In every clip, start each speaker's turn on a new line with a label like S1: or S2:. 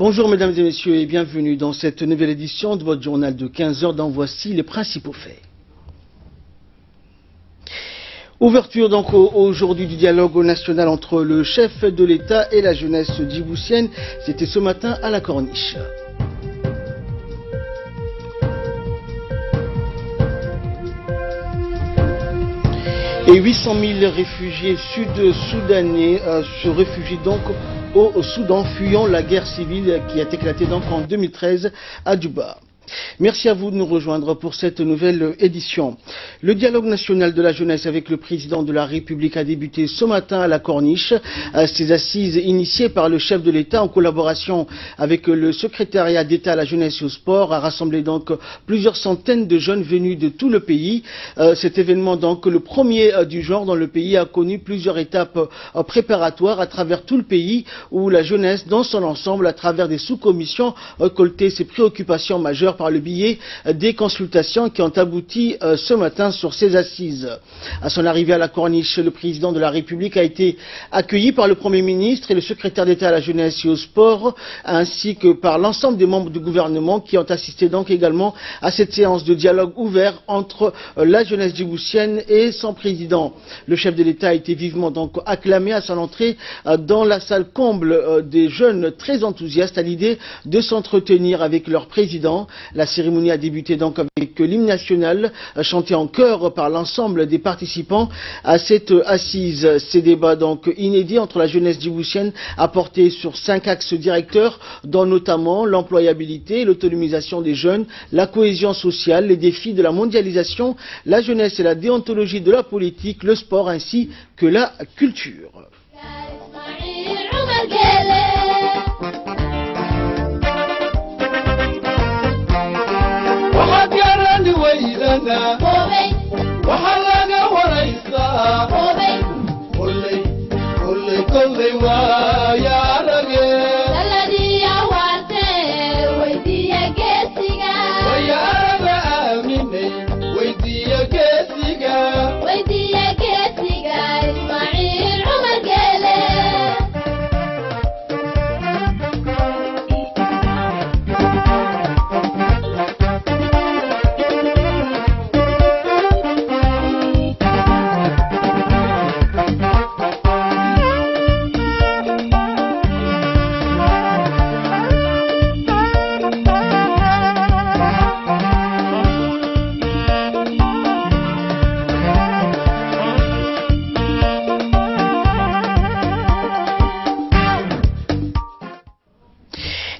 S1: Bonjour mesdames et messieurs et bienvenue dans cette nouvelle édition de votre journal de 15 heures dont voici les principaux faits. Ouverture donc aujourd'hui du dialogue national entre le chef de l'État et la jeunesse djiboutienne, c'était ce matin à la Corniche. Et 800 000 réfugiés sud-soudanais se réfugient donc au Soudan, fuyant la guerre civile qui a éclaté donc en 2013 à Djouba. Merci à vous de nous rejoindre pour cette nouvelle édition. Le dialogue national de la jeunesse avec le président de la République a débuté ce matin à la Corniche. Ces assises initiées par le chef de l'État en collaboration avec le secrétariat d'État à la jeunesse et au sport a rassemblé donc plusieurs centaines de jeunes venus de tout le pays. Cet événement donc le premier du genre dans le pays a connu plusieurs étapes préparatoires à travers tout le pays où la jeunesse dans son ensemble à travers des sous-commissions récoltait ses préoccupations majeures par le biais des consultations qui ont abouti ce matin sur ces assises. À son arrivée à la Corniche, le président de la République a été accueilli par le Premier ministre et le secrétaire d'État à la jeunesse et au sport, ainsi que par l'ensemble des membres du gouvernement qui ont assisté donc également à cette séance de dialogue ouvert entre la jeunesse djiboutienne et son président. Le chef de l'État a été vivement donc acclamé à son entrée dans la salle comble des jeunes très enthousiastes à l'idée de s'entretenir avec leur président. La cérémonie a débuté donc avec l'hymne national chanté en chœur par l'ensemble des participants à cette assise. Ces débats donc inédits entre la jeunesse djiboutienne a porté sur 5 axes directeurs, dont notamment l'employabilité, l'autonomisation des jeunes, la cohésion sociale, les défis de la mondialisation, la jeunesse et la déontologie de la politique, le sport ainsi que la culture.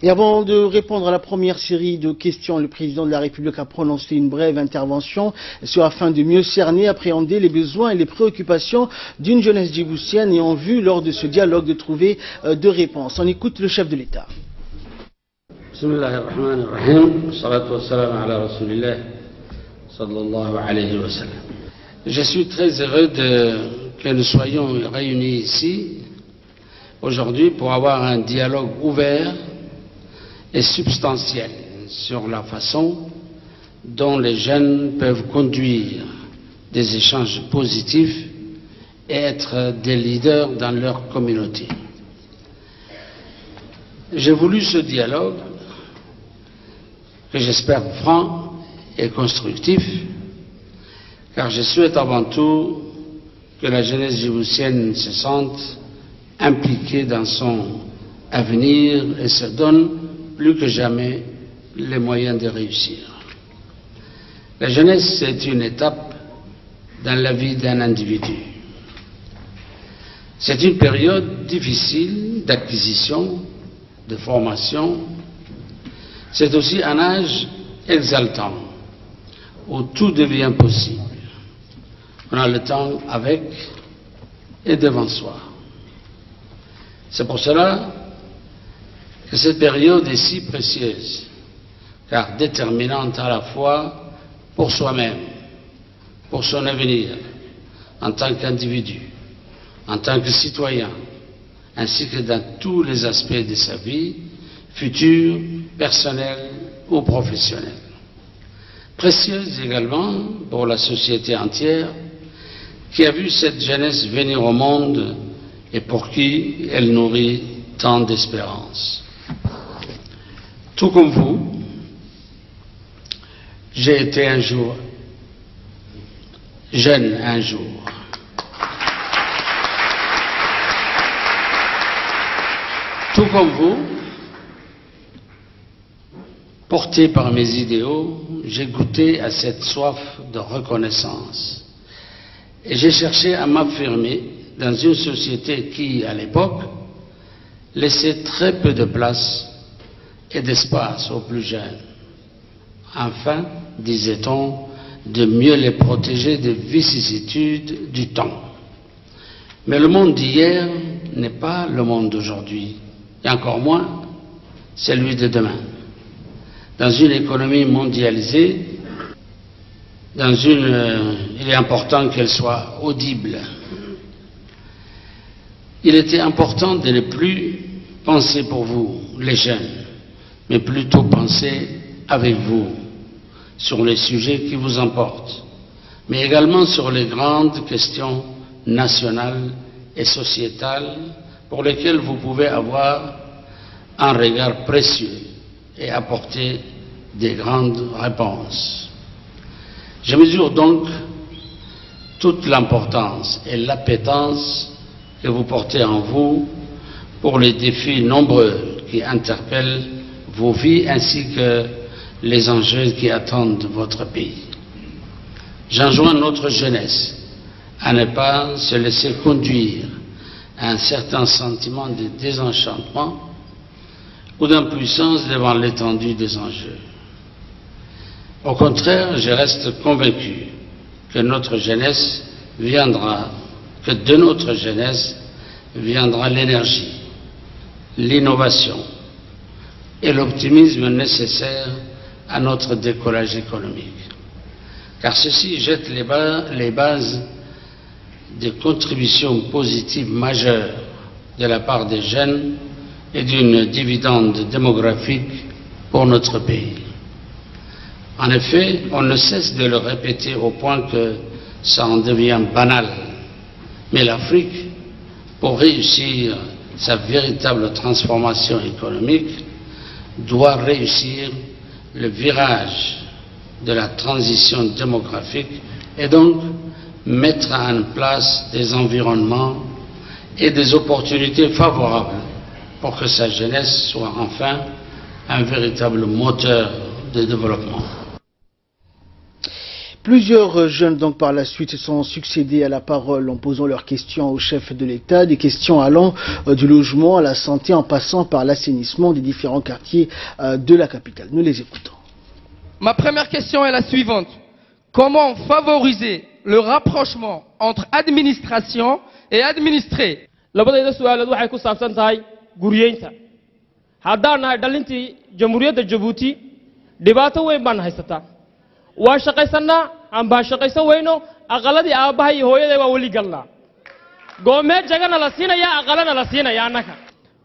S1: Et avant de répondre à la première série de questions, le président de la République a prononcé une brève intervention afin de mieux cerner, appréhender les besoins et les préoccupations d'une jeunesse djiboutienne et en vue, lors de ce dialogue, de trouver deux réponses. On écoute le chef de l'État.
S2: Je suis très heureux que nous soyons réunis ici aujourd'hui pour avoir un dialogue ouvert et substantiel sur la façon dont les jeunes peuvent conduire des échanges positifs et être des leaders dans leur communauté. J'ai voulu ce dialogue, que j'espère franc et constructif, car je souhaite avant tout que la jeunesse djiboutienne se sente impliquée dans son avenir et se donne plus que jamais les moyens de réussir. La jeunesse, c'est une étape dans la vie d'un individu. C'est une période difficile d'acquisition, de formation. C'est aussi un âge exaltant, où tout devient possible. On a le temps avec et devant soi. C'est pour cela que cette période est si précieuse, car déterminante à la fois pour soi-même, pour son avenir, en tant qu'individu, en tant que citoyen, ainsi que dans tous les aspects de sa vie, future, personnelle ou professionnelle. Précieuse également pour la société entière, qui a vu cette jeunesse venir au monde et pour qui elle nourrit tant d'espérance. Tout comme vous, j'ai été un jour jeune un jour. Tout comme vous, porté par mes idéaux, j'ai goûté à cette soif de reconnaissance. Et j'ai cherché à m'affirmer dans une société qui, à l'époque, laissait très peu de place et d'espace aux plus jeunes. Afin, disait-on, de mieux les protéger des vicissitudes du temps. Mais le monde d'hier n'est pas le monde d'aujourd'hui, et encore moins celui de demain. Dans une économie mondialisée, il est important qu'elle soit audible. Il était important de ne plus penser pour vous, les jeunes, mais plutôt penser avec vous sur les sujets qui vous importent, mais également sur les grandes questions nationales et sociétales pour lesquelles vous pouvez avoir un regard précieux et apporter des grandes réponses. Je mesure donc toute l'importance et l'appétence que vous portez en vous pour les défis nombreux qui interpellent vos vies ainsi que les enjeux qui attendent votre pays. J'enjoins notre jeunesse à ne pas se laisser conduire à un certain sentiment de désenchantement ou d'impuissance devant l'étendue des enjeux. Au contraire, je reste convaincu que de notre jeunesse viendra l'énergie, l'innovation et l'optimisme nécessaires à notre décollage économique. Car ceci jette les bases de contributions positives majeures de la part des jeunes et d'une dividende démographique pour notre pays. En effet, on ne cesse de le répéter au point que ça en devient banal. Mais l'Afrique, pour réussir sa véritable transformation économique, doit réussir le virage de la transition démographique et donc mettre en place des environnements et des opportunités favorables pour que sa jeunesse soit enfin un véritable moteur de développement.
S1: Plusieurs jeunes donc par la suite se sont succédés à la parole en posant leurs questions au chef de l'État, des questions allant du logement à la santé en passant par l'assainissement des différents quartiers de la capitale. Nous les écoutons.
S3: Ma première question est la suivante. Comment favoriser le rapprochement entre administration et administré?
S4: labadayda su'aalood waxay ku saabsan tahay guriyeynta. Haddaan nahay dhalintii Jamhuuriyadda Jabuuti dhibaato weyn baan haysataa. Waa shaqaysanaa aan baan shaqaysan weyno aqaladii aabbahay iyo hooyaday waa wali galnaa. Goomee jagana la siinaya aqalana la siinaya annaka.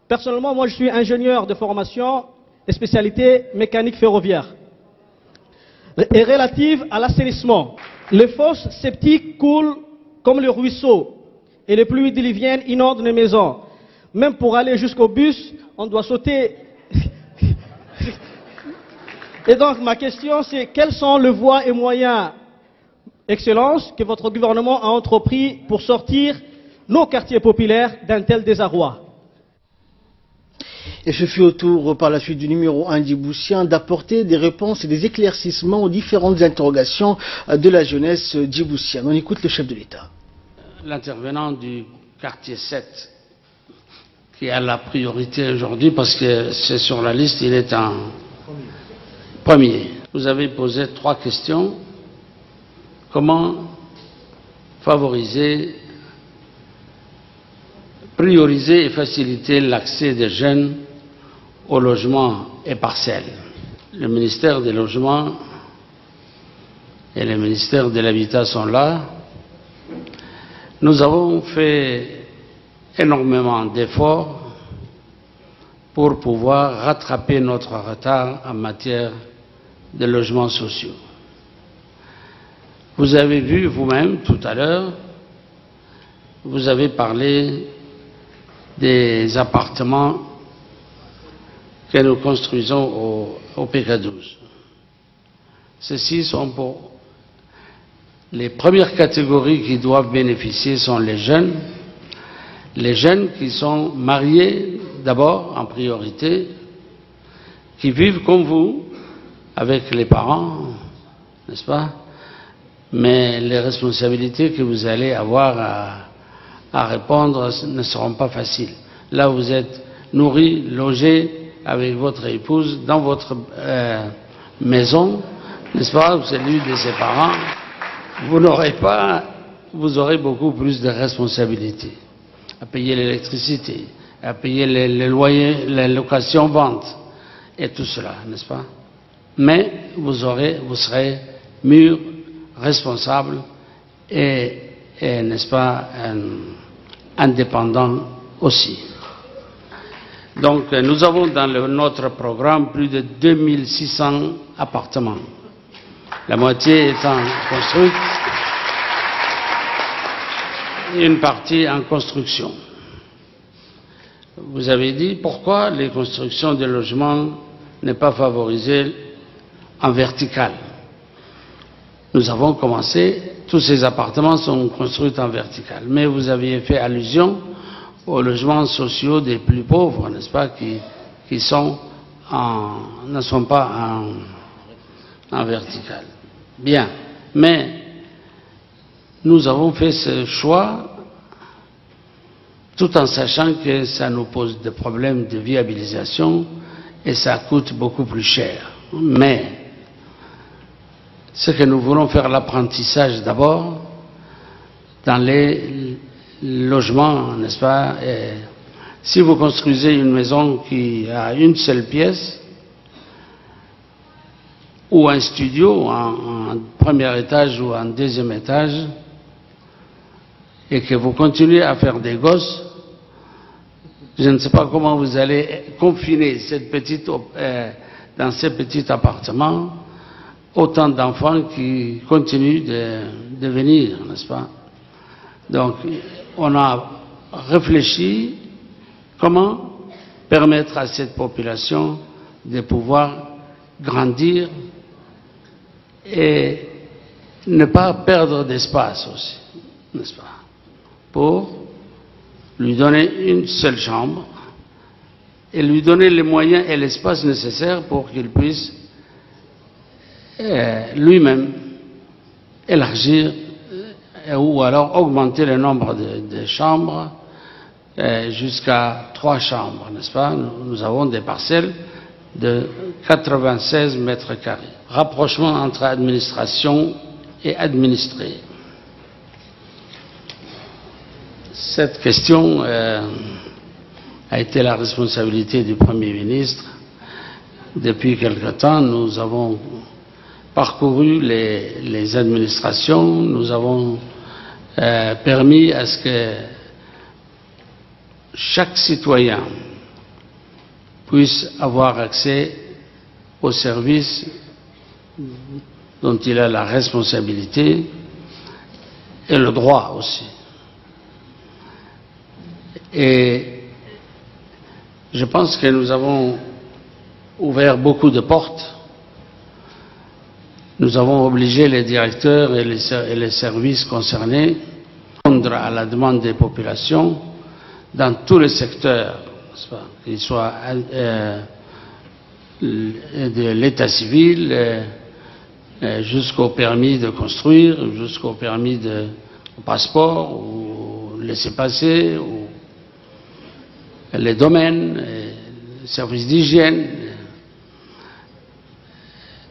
S5: Personnellement, moi je suis ingénieur de formation et spécialité mécanique ferroviaire. Et relative à l'assainissement, les fosses septiques coulent comme le ruisseau et les pluies diluviennes inondent les maisons. Même pour aller jusqu'au bus, on doit sauter. Et donc ma question c'est quelles sont les voies et moyens, Excellence, que votre gouvernement a entrepris pour sortir nos quartiers populaires d'un tel désarroi?
S1: Et ce fut au tour par la suite du numéro 1 djiboutien d'apporter des réponses et des éclaircissements aux différentes interrogations de la jeunesse djiboutienne. On écoute le chef de l'État.
S2: L'intervenant du quartier 7, qui a la priorité aujourd'hui parce que c'est sur la liste, il est en premier. Vous avez posé 3 questions. Comment favoriser, prioriser et faciliter l'accès des jeunes au logement et parcelles? Le ministère des Logements et le ministère de l'Habitat sont là. Nous avons fait énormément d'efforts pour pouvoir rattraper notre retard en matière de logements sociaux. Vous avez vu vous-même tout à l'heure, vous avez parlé des appartements que nous construisons au PK12. Ceux-ci sont pour les premières catégories qui doivent bénéficier sont les jeunes qui sont mariés d'abord en priorité, qui vivent comme vous, avec les parents, n'est-ce pas? Mais les responsabilités que vous allez avoir à répondre ne seront pas faciles. Là, vous êtes nourri, logé avec votre épouse dans votre maison, n'est-ce pas? Celui de ses parents. Vous aurez beaucoup plus de responsabilités à payer l'électricité, à payer les loyers, les locations, ventes et tout cela, n'est-ce pas? Mais vous serez mûr, responsable et n'est-ce pas, indépendant aussi. Donc nous avons dans notre programme plus de 2600 appartements, la moitié étant construite, et une partie en construction. Vous avez dit pourquoi les constructions de logements n'est pas favorisées en vertical. Nous avons commencé, tous ces appartements sont construits en vertical, mais vous aviez fait allusion aux logements sociaux des plus pauvres, n'est-ce pas, qui ne sont pas en vertical. Bien, mais nous avons fait ce choix tout en sachant que ça nous pose des problèmes de viabilisation et ça coûte beaucoup plus cher. Mais ce que nous voulons faire l'apprentissage d'abord dans les logements, n'est-ce pas? Et si vous construisez une maison qui a une seule pièce ou un studio en premier étage ou en deuxième étage et que vous continuez à faire des gosses, je ne sais pas comment vous allez confiner dans ces petits appartements autant d'enfants qui continuent de venir, n'est-ce pas? Donc, on a réfléchi comment permettre à cette population de pouvoir grandir et ne pas perdre d'espace aussi, n'est-ce pas? Pour lui donner une seule chambre et lui donner les moyens et l'espace nécessaires pour qu'il puisse lui-même élargir ou alors augmenter le nombre de chambres jusqu'à 3 chambres, n'est-ce pas? Nous avons des parcelles de 96 mètres carrés. Rapprochement entre administration et administré. Cette question a été la responsabilité du Premier ministre. Depuis quelque temps, nous avons parcouru les administrations, nous avons permis à ce que chaque citoyen puisse avoir accès aux services dont il a la responsabilité et le droit aussi. Et je pense que nous avons ouvert beaucoup de portes. Nous avons obligé les directeurs et les services concernés à répondre à la demande des populations dans tous les secteurs, qu'ils soient de l'état civil jusqu'au permis de construire, jusqu'au permis de passeport ou laisser-passer, ou les domaines, les services d'hygiène.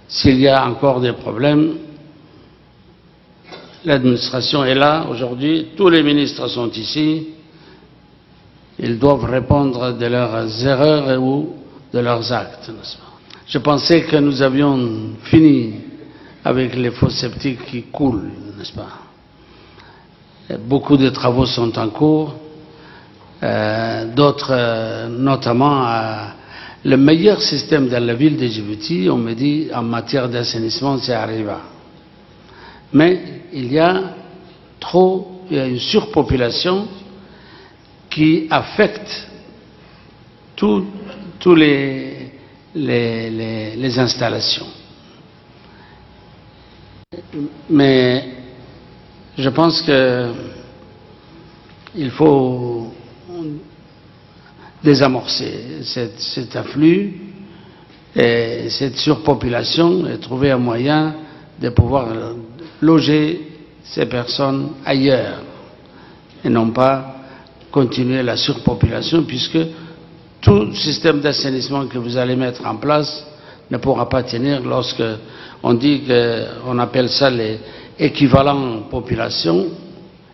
S2: S'il y a encore des problèmes, l'administration est là aujourd'hui, tous les ministres sont ici, ils doivent répondre de leurs erreurs ou de leurs actes, n'est-ce pas? Je pensais que nous avions fini avec les fosses septiques qui coulent, n'est-ce pas? Beaucoup de travaux sont en cours, d'autres notamment le meilleur système dans la ville de Djibouti, on me dit, en matière d'assainissement, c'est Arriva. Mais il y a une surpopulation qui affecte tous les les installations. Mais je pense qu'il faut désamorcer cet afflux et cette surpopulation et trouver un moyen de pouvoir loger ces personnes ailleurs et non pas continuer la surpopulation, puisque tout système d'assainissement que vous allez mettre en place ne pourra pas tenir lorsque on dit qu'on appelle ça les équivalents population,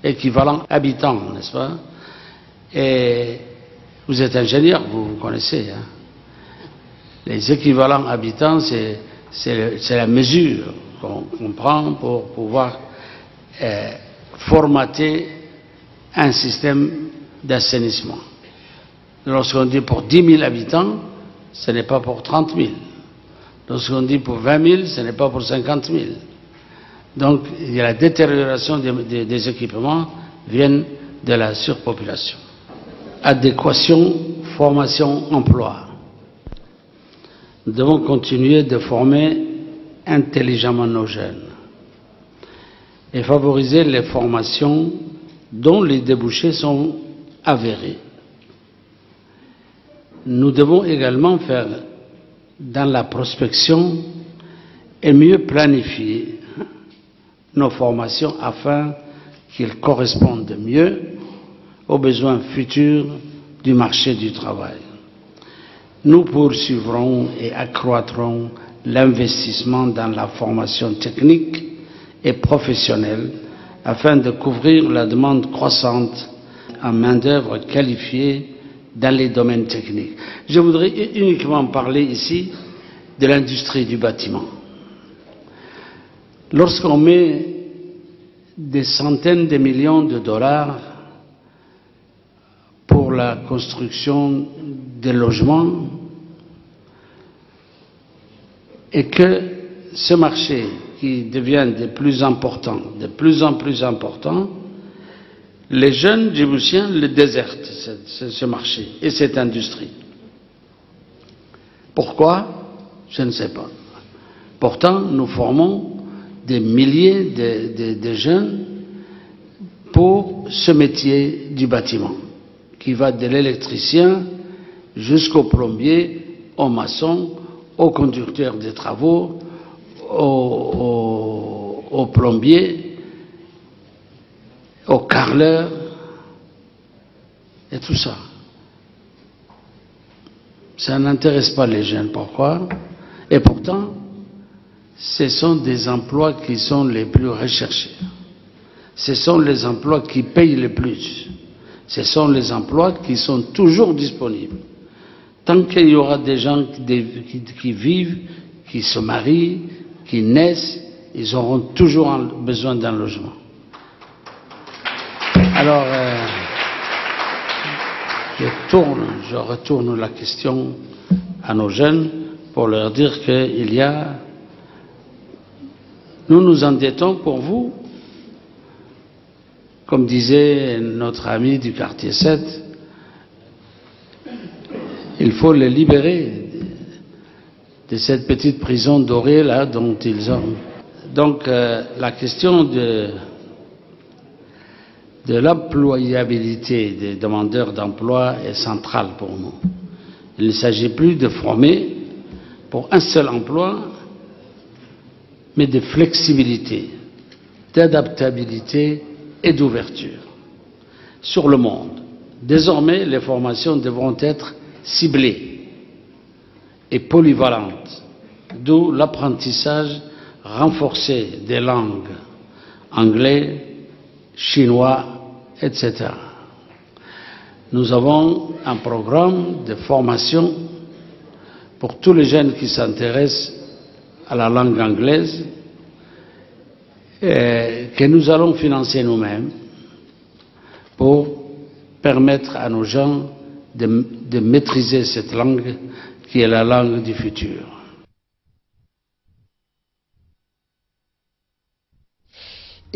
S2: équivalents habitants, n'est-ce pas? Et vous êtes ingénieur, vous connaissez. Hein? Les équivalents habitants, c'est la mesure qu'on prend pour pouvoir formater un système d'assainissement. Lorsqu'on dit pour 10 000 habitants, ce n'est pas pour 30 000. Lorsqu'on dit pour 20 000, ce n'est pas pour 50 000. Donc, il y a la détérioration des équipements viennent de la surpopulation. Adéquation, formation, emploi. Nous devons continuer de former intelligemment nos jeunes et favoriser les formations dont les débouchés sont avérés. Nous devons également faire dans la prospection et mieux planifier nos formations afin qu'ils correspondent mieux aux besoins futurs du marché du travail. Nous poursuivrons et accroîtrons l'investissement dans la formation technique et professionnelle afin de couvrir la demande croissante en main-d'œuvre qualifiée dans les domaines techniques. Je voudrais uniquement parler ici de l'industrie du bâtiment. Lorsqu'on met des centaines de millions de dollars pour la construction de logements et que ce marché qui devient de plus en plus important, les jeunes djiboutiens le désertent, ce marché et cette industrie. Pourquoi? Je ne sais pas. Pourtant, nous formons des milliers de jeunes pour ce métier du bâtiment, qui va de l'électricien jusqu'au plombier, au maçon, au conducteur des travaux, au plombier, au carreleur, et tout ça. Ça n'intéresse pas les jeunes. Pourquoi? Et pourtant, ce sont des emplois qui sont les plus recherchés. Ce sont les emplois qui payent le plus. Ce sont les emplois qui sont toujours disponibles. Tant qu'il y aura des gens qui vivent, qui se marient, qui naissent, ils auront toujours besoin d'un logement. Alors, je retourne la question à nos jeunes pour leur dire qu'il y a... Nous nous endettons pour vous, comme disait notre ami du quartier 7, il faut les libérer de cette petite prison dorée là dont ils ont. Donc la question de l'employabilité des demandeurs d'emploi est centrale pour nous. Il ne s'agit plus de former pour un seul emploi, mais de flexibilité, d'adaptabilité et d'ouverture sur le monde. Désormais, les formations devront être ciblées et polyvalentes, d'où l'apprentissage renforcé des langues anglais, chinois, etc. Nous avons un programme de formation pour tous les jeunes qui s'intéressent à la langue anglaise que nous allons financer nous-mêmes pour permettre à nos gens de maîtriser cette langue qui est la langue du futur.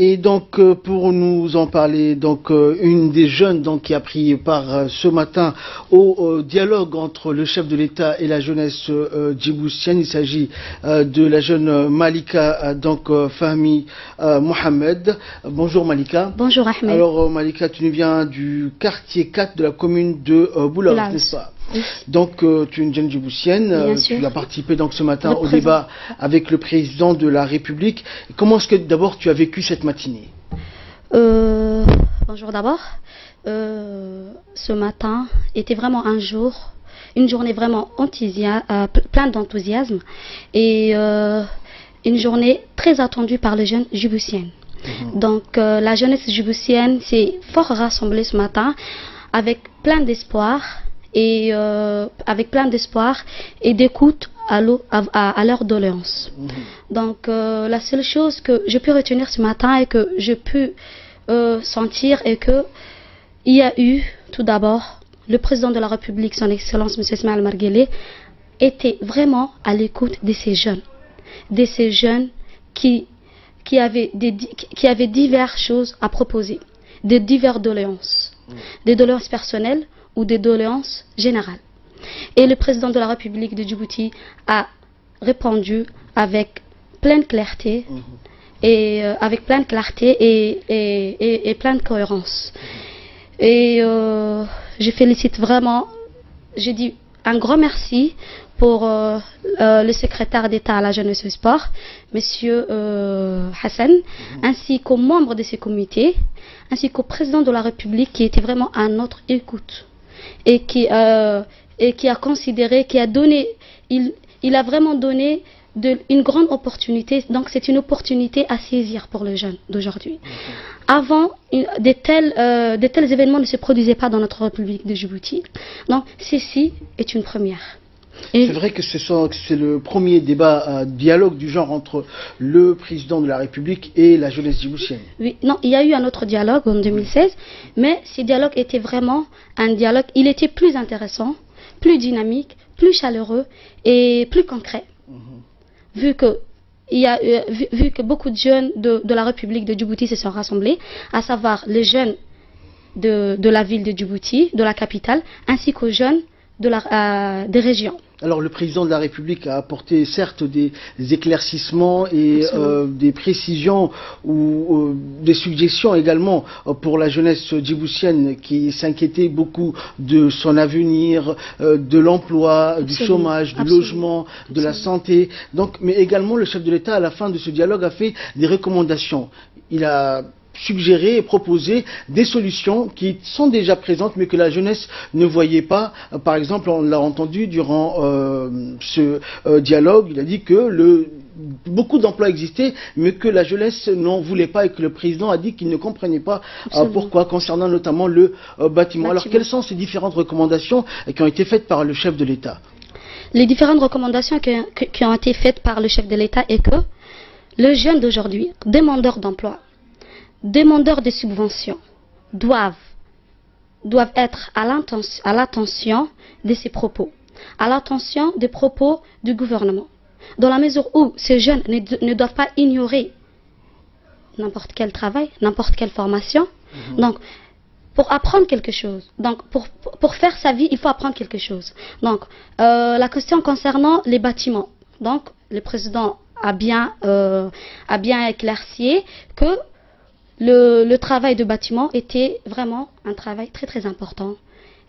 S1: Et donc, pour nous en parler, donc une des jeunes donc qui a pris part ce matin au dialogue entre le chef de l'État et la jeunesse djiboutienne, il s'agit de la jeune Malika Fahmi Mohamed. Bonjour Malika.
S6: Bonjour Ahmed.
S1: Alors Malika, tu nous viens du quartier 4 de la commune de Boulard, n'est-ce pas?
S6: Oui.
S1: Donc tu es une jeune djiboutienne, tu as participé donc ce matin au débat avec le président de la République. Comment est-ce que d'abord tu as vécu cette matinée?
S6: Bonjour d'abord. Ce matin était vraiment une journée vraiment pleine d'enthousiasme et une journée très attendue par les jeunes djiboutiennes. Donc la jeunesse djiboutienne s'est fort rassemblée ce matin avec plein d'espoir et d'écoute à leur doléance. Donc la seule chose que je peux retenir ce matin et que je peux sentir est que il y a eu tout d'abord le président de la République, son Excellence M. Ismaël Omar Guelleh, était vraiment à l'écoute de ces jeunes qui avaient diverses choses à proposer, de diverses doléances, des doléances personnelles ou des doléances générales. Et le président de la République de Djibouti a répondu avec pleine clarté et pleine cohérence. Et je félicite vraiment, je dis un grand merci pour le secrétaire d'État à la jeunesse et au sport, Monsieur Hassan, ainsi qu'aux membres de ces comités, ainsi qu'au président de la République qui était vraiment à notre écoute et qui a considéré, il a vraiment donné une grande opportunité. Donc c'est une opportunité à saisir pour les jeunes d'aujourd'hui. Avant, de tels événements ne se produisaient pas dans notre République de Djibouti. Donc ceci est une première. C'est
S1: vrai que c'est le premier débat, dialogue du genre entre le président de la République et la jeunesse djiboutienne. Oui,
S6: non, il y a eu un autre dialogue en 2016, mais ce dialogue était vraiment un dialogue, il était plus intéressant, plus dynamique, plus chaleureux et plus concret. Vu que beaucoup de jeunes de la République de Djibouti se sont rassemblés, à savoir les jeunes de la ville de Djibouti, de la capitale, ainsi qu'aux jeunes des régions.
S1: Alors le président de la République a apporté certes des éclaircissements et des précisions ou des suggestions également pour la jeunesse djiboutienne qui s'inquiétait beaucoup de son avenir, de l'emploi, du chômage, du logement, de la santé. Donc, mais également le chef de l'État à la fin de ce dialogue a fait des recommandations. Il a suggérer et proposer des solutions qui sont déjà présentes mais que la jeunesse ne voyait pas. Par exemple, on l'a entendu durant ce dialogue, il a dit que beaucoup d'emplois existaient mais que la jeunesse n'en voulait pas et que le président a dit qu'il ne comprenait pas pourquoi, concernant notamment le bâtiment. Alors quelles sont ces différentes recommandations qui ont été faites par le chef de l'État?
S6: Les différentes recommandations qui ont été faites par le chef de l'État est que les jeunes d'aujourd'hui, demandeurs d'emploi, demandeurs de subventions, doivent être à l'attention de ces propos, à l'attention des propos du gouvernement, dans la mesure où ces jeunes ne doivent pas ignorer n'importe quel travail, n'importe quelle formation. Donc, pour apprendre quelque chose, donc pour faire sa vie, il faut apprendre quelque chose. Donc, la question concernant les bâtiments, donc le président a bien éclairci que le travail de bâtiment était vraiment un travail très très important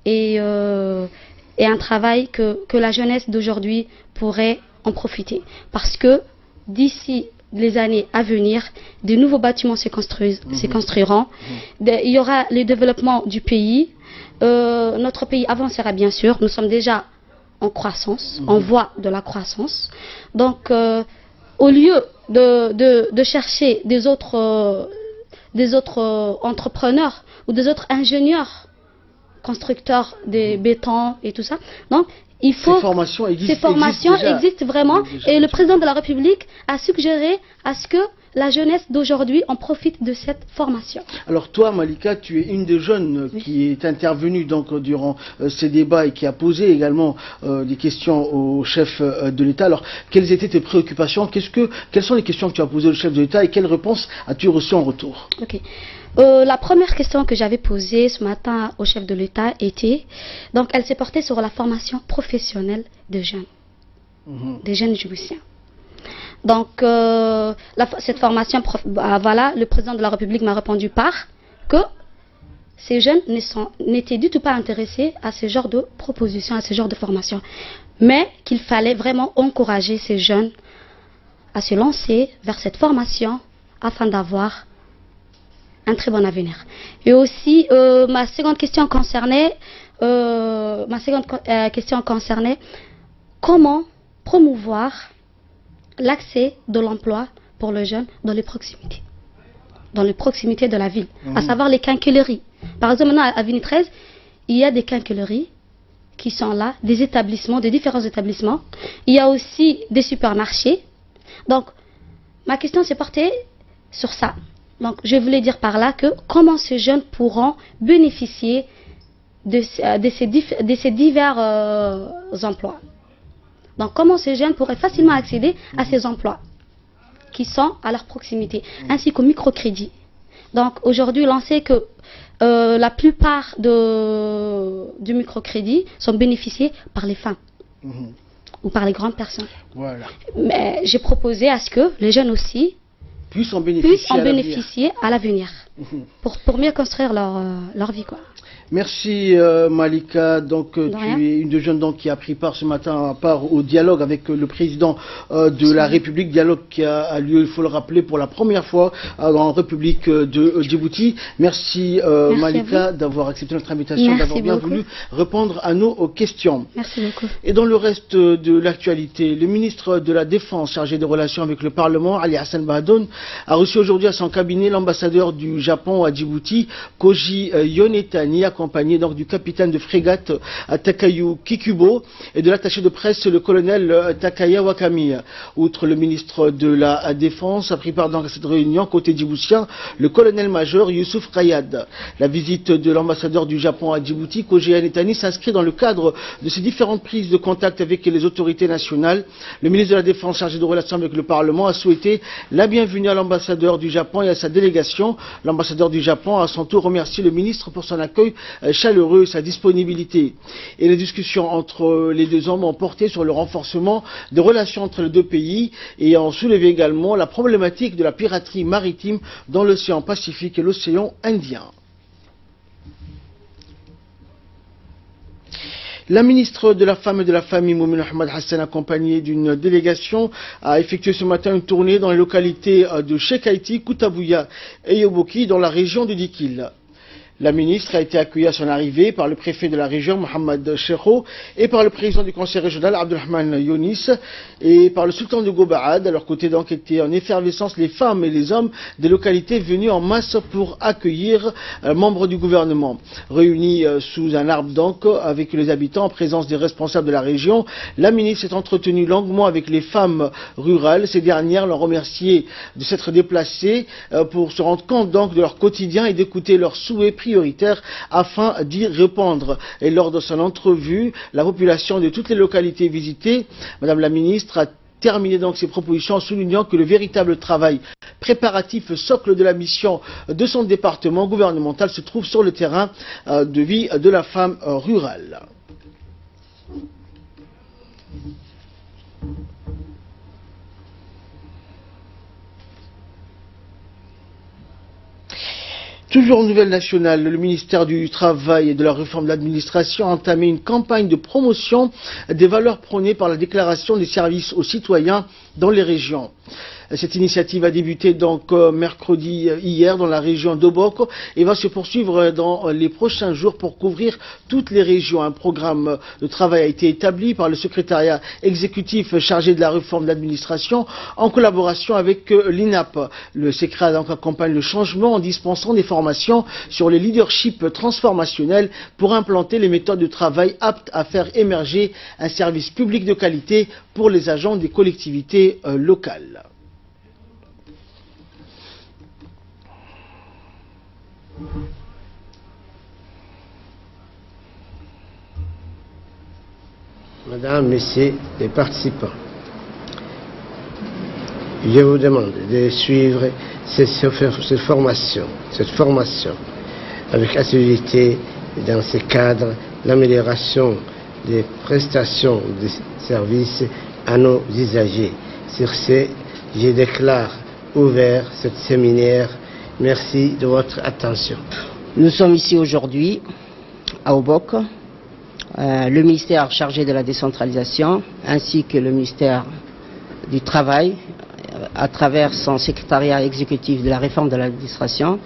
S6: et un travail que la jeunesse d'aujourd'hui pourrait en profiter. Parce que d'ici les années à venir, de nouveaux bâtiments se construiront. Il y aura le développement du pays. Notre pays avancera bien sûr. Nous sommes déjà en croissance, en voie de la croissance. Donc, au lieu de chercher des autres entrepreneurs ou des autres ingénieurs, constructeurs de béton et tout ça. Donc, il faut ces formations existent vraiment. Et le président de la République a suggéré à ce que la jeunesse d'aujourd'hui en profite de cette formation.
S1: Alors toi, Malika, tu es une des jeunes qui est intervenue donc durant ces débats et qui a posé également des questions au chef de l'État. Alors, quelles étaient tes préoccupations? Quelles sont les questions que tu as posées au chef de l'État et quelles réponses as-tu reçues en retour?
S6: Ok. La première question que j'avais posée ce matin au chef de l'État était, donc elle s'est portée sur la formation professionnelle de jeunes, des jeunes djiboutiens. Donc, cette formation, voilà, le président de la République m'a répondu que ces jeunes n'étaient du tout pas intéressés à ce genre de proposition, à ce genre de formation, mais qu'il fallait vraiment encourager ces jeunes à se lancer vers cette formation afin d'avoir un très bon avenir. Et aussi, ma seconde question concernait comment promouvoir l'accès de l'emploi pour les jeunes dans les proximités de la ville, à savoir les quincailleries. Par exemple, maintenant à Avenue 13, il y a des quincailleries qui sont là, des établissements, des différents établissements. Il y a aussi des supermarchés. Donc, ma question s'est portée sur ça. Donc, je voulais dire par là que comment ces jeunes pourront bénéficier de ces divers emplois. Donc, comment ces jeunes pourraient facilement accéder à ces emplois qui sont à leur proximité, ainsi qu'au microcrédit. Donc, aujourd'hui, on sait que la plupart du microcrédit sont bénéficiés par les femmes ou par les grandes personnes.
S1: Voilà.
S6: Mais j'ai proposé à ce que les jeunes aussi puissent en bénéficier à l'avenir pour mieux construire leur vie, quoi.
S1: Merci Malika. Donc tu es une des jeunes qui a pris part ce matin au dialogue avec le président de la République, dialogue qui a lieu, il faut le rappeler, pour la première fois en République de Djibouti. Merci Malika d'avoir accepté notre invitation, d'avoir bien voulu répondre à nos questions.
S6: Merci beaucoup.
S1: Et dans le reste de l'actualité, le ministre de la Défense chargé des relations avec le Parlement, Ali Hassan Bahadoun, a reçu aujourd'hui à son cabinet l'ambassadeur du Japon à Djibouti, Koji Yonetani, accompagné donc du capitaine de frégate Takayu Kikubo et de l'attaché de presse le colonel Takaya Wakami. Outre le ministre de la Défense, a pris part dans cette réunion côté djiboutien le colonel-major Youssouf Kayad. La visite de l'ambassadeur du Japon à Djibouti, Koji Yonetani, s'inscrit dans le cadre de ces différentes prises de contact avec les autorités nationales. Le ministre de la Défense chargé de relations avec le Parlement a souhaité la bienvenue à l'ambassadeur du Japon et à sa délégation. L'ambassadeur du Japon a à son tour remercié le ministre pour son accueil chaleureux, sa disponibilité. Et les discussions entre les deux hommes ont porté sur le renforcement des relations entre les deux pays et ont soulevé également la problématique de la piraterie maritime dans l'océan Pacifique et l'océan Indien. La ministre de la Femme et de la Famille, Moumine Ahmad Hassan, accompagnée d'une délégation, a effectué ce matin une tournée dans les localités de Cheikh Haïti, Koutabouya et Yoboki, dans la région de Dikil. La ministre a été accueillie à son arrivée par le préfet de la région, Mohamed Cheikho, et par le président du conseil régional, Abdelrahman Younis, et par le sultan de Gobaad. À leur côté donc étaient en effervescence les femmes et les hommes des localités venus en masse pour accueillir membres du gouvernement. Réunis sous un arbre donc avec les habitants en présence des responsables de la région, la ministre s'est entretenue longuement avec les femmes rurales. Ces dernières l'ont remercié de s'être déplacées pour se rendre compte donc de leur quotidien et d'écouter leurs souhaits prioritaires afin d'y répondre. Et lors de son entrevue, la population de toutes les localités visitées, Madame la ministre a terminé donc ses propositions en soulignant que le véritable travail préparatif, socle de la mission de son département gouvernemental, se trouve sur le terrain de vie de la femme rurale. Toujours en nouvelle nationale, le ministère du Travail et de la Réforme de l'administration a entamé une campagne de promotion des valeurs prônées par la déclaration des services aux citoyens dans les régions. Cette initiative a débuté donc mercredi hier dans la région d'Obok et va se poursuivre dans les prochains jours pour couvrir toutes les régions. Un programme de travail a été établi par le secrétariat exécutif chargé de la réforme de l'administration en collaboration avec l'INAP. Le SECRA donc accompagne le changement en dispensant des formations sur les leaderships transformationnels pour implanter les méthodes de travail aptes à faire émerger un service public de qualité pour les agents des collectivités locales.
S7: Madame, Messieurs les participants, je vous demande de suivre cette formation avec assiduité dans ce cadre, l'amélioration des prestations de services à nos usagers. Sur ce, je déclare ouvert ce séminaire. Merci de votre attention.
S8: Nous sommes ici aujourd'hui à Obok, le ministère chargé de la décentralisation ainsi que le ministère du Travail, à travers son secrétariat exécutif de la réforme de l'administration,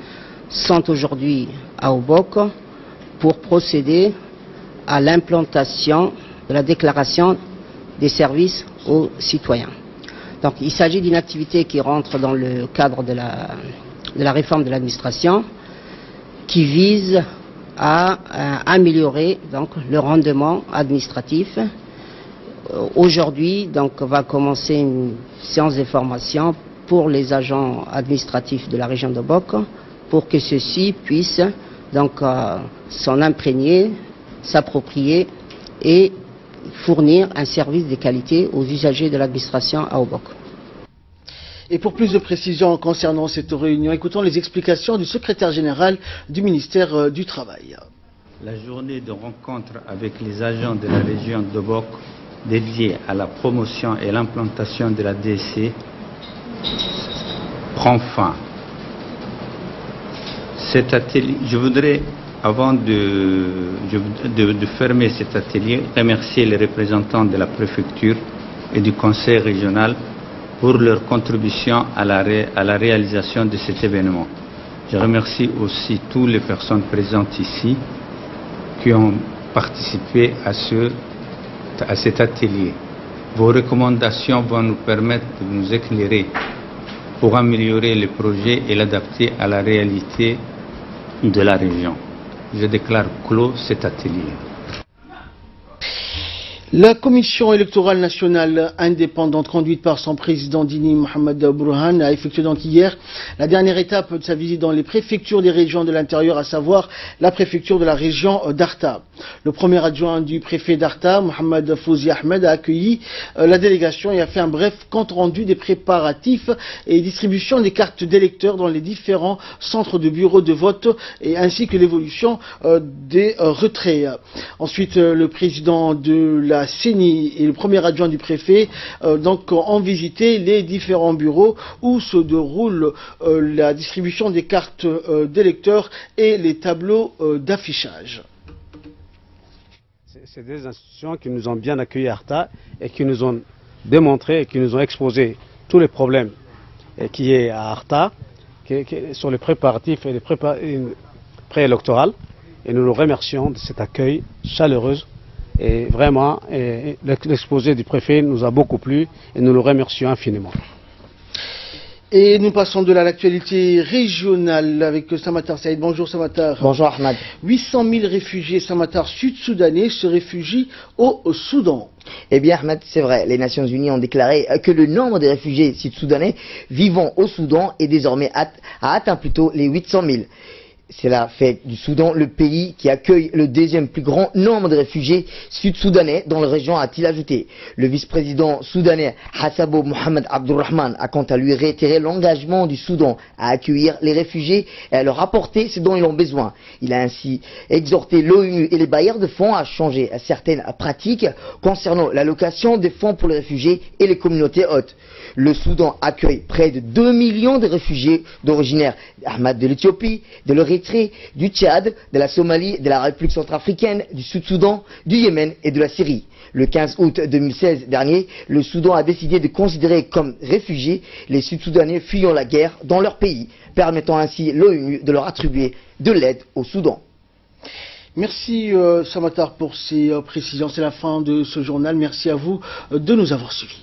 S8: sont aujourd'hui à Obok pour procéder à l'implantation de la déclaration des services aux citoyens. Donc il s'agit d'une activité qui rentre dans le cadre de la réforme de l'administration qui vise à améliorer donc le rendement administratif. Aujourd'hui, donc, va commencer une séance de formation pour les agents administratifs de la région de Obok pour que ceux-ci puissent donc s'en imprégner, s'approprier et fournir un service de qualité aux usagers de l'administration à Obok.
S1: Et pour plus de précisions concernant cette réunion, écoutons les explications du secrétaire général du ministère du Travail.
S9: La journée de rencontre avec les agents de la région d'Obok dédiée à la promotion et l'implantation de la DSC prend fin. Cet atelier, je voudrais, avant de fermer cet atelier, remercier les représentants de la préfecture et du conseil régional pour leur contribution à la réalisation de cet événement. Je remercie aussi toutes les personnes présentes ici qui ont participé à cet atelier. Vos recommandations vont nous permettre de nous éclairer pour améliorer le projet et l'adapter à la réalité de la région. Je déclare clos cet atelier.
S1: La commission électorale nationale indépendante conduite par son président Dini Mohamed Burhan a effectué donc hier la dernière étape de sa visite dans les préfectures des régions de l'intérieur, à savoir la préfecture de la région d'Arta. Le premier adjoint du préfet d'Arta, Mohamed Fouzi Ahmed, a accueilli la délégation et a fait un bref compte rendu des préparatifs et distribution des cartes d'électeurs dans les différents centres de bureaux de vote et ainsi que l'évolution des retraits. Ensuite, le président de la CENI et le premier adjoint du préfet donc ont visité les différents bureaux où se déroule la distribution des cartes d'électeurs et les tableaux d'affichage.
S10: C'est des institutions qui nous ont bien accueillis à Arta et qui nous ont démontré et qui nous ont exposé tous les problèmes qui est à Arta sur les préparatifs et les préélectorales. Et nous nous remercions de cet accueil chaleureux. Et vraiment, l'exposé du préfet nous a beaucoup plu et nous le remercions infiniment.
S1: Et nous passons de là à l'actualité régionale avec Samatar Saïd. Bonjour Samatar.
S11: Bonjour Ahmad.
S1: 800 000 réfugiés Samatar sud-soudanais se réfugient au Soudan.
S11: Eh bien Ahmed, c'est vrai, les Nations Unies ont déclaré que le nombre de réfugiés sud-soudanais vivant au Soudan est désormais a atteint plutôt les 800 000. Cela fait du Soudan le pays qui accueille le deuxième plus grand nombre de réfugiés sud-soudanais dans la région, a-t-il ajouté. Le vice-président soudanais Hassabo Mohamed Abdurrahman a quant à lui réitéré l'engagement du Soudan à accueillir les réfugiés et à leur apporter ce dont ils ont besoin. Il a ainsi exhorté l'ONU et les bailleurs de fonds à changer certaines pratiques concernant l'allocation des fonds pour les réfugiés et les communautés hôtes. Le Soudan accueille près de 2 millions de réfugiés d'originaire de l'Éthiopie, de l'Érythrée, du Tchad, de la Somalie, de la République centrafricaine, du Sud-Soudan, du Yémen et de la Syrie. Le 15 août 2016 dernier, le Soudan a décidé de considérer comme réfugiés les Sud-Soudanais fuyant la guerre dans leur pays, permettant ainsi l'ONU de leur attribuer de l'aide au Soudan.
S1: Merci Samatar pour ces précisions. C'est la fin de ce journal. Merci à vous de nous avoir suivis.